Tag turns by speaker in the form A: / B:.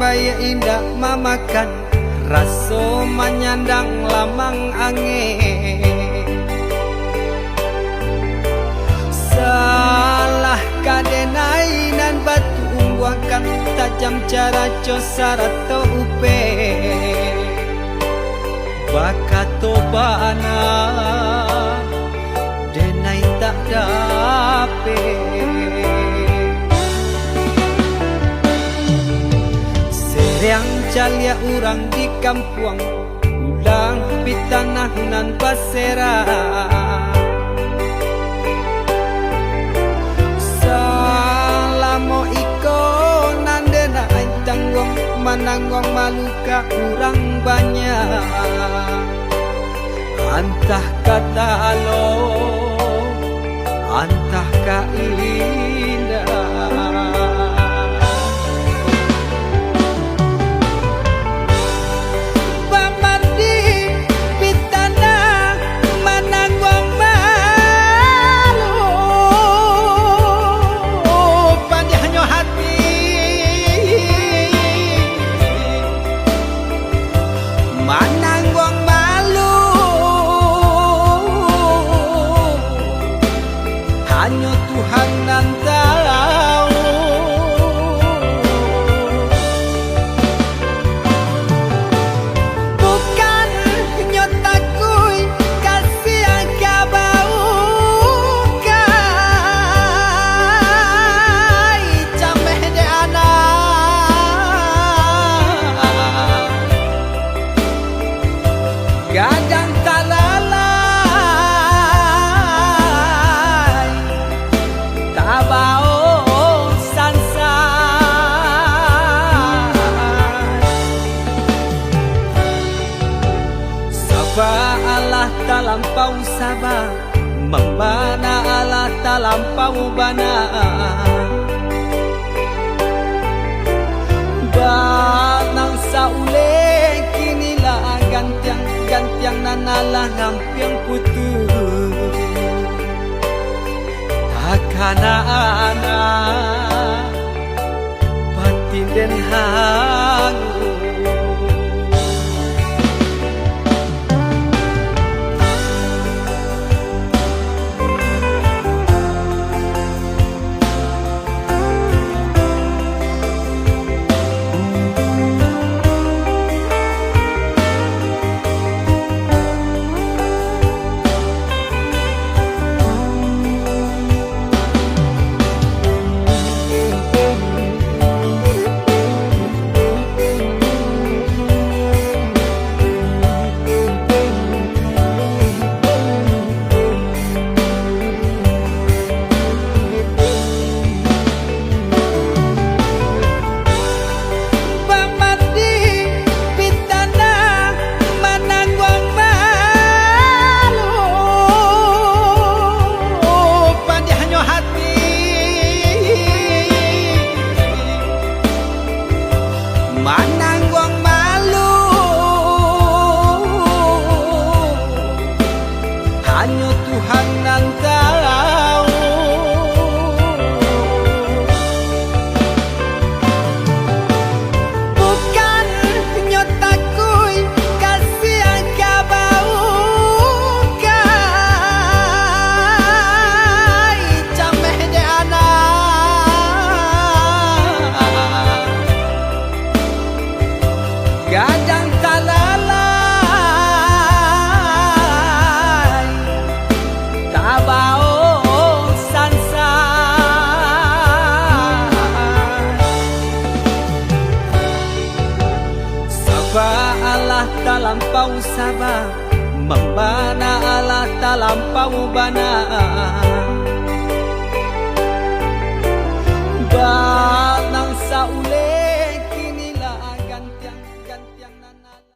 A: supaya indah mamakan raso menyandang lamang angin. Salah kadenai nan batu umbuakan tajam cara cosar atau upe bakato bana denai tak dape. Seriang calia urang di kampung ulang pitanah nan pasera. Salamo iko nandena ay tanggong mananggong maluka urang banyak. Antah kata alo, antah ka indah. Hanya Tuhan nan tahu. Bukan nyotakui kasih yang kabau kai cameh de anak gadang talala tabao sansa. Sabah Allah talampau sabah, membana Allah talampau bana. Banang saule kinilah gantiang nanalah ngampiang putus. Takana batin den hangu. Mananggong malu hanya Tuhan nan tahu. Bukan nyotakui kasih yang kabau kai cameh de anak gadang talalay tabao sansa. Sabah Allah talampau sabah, membana Allah talampau bana.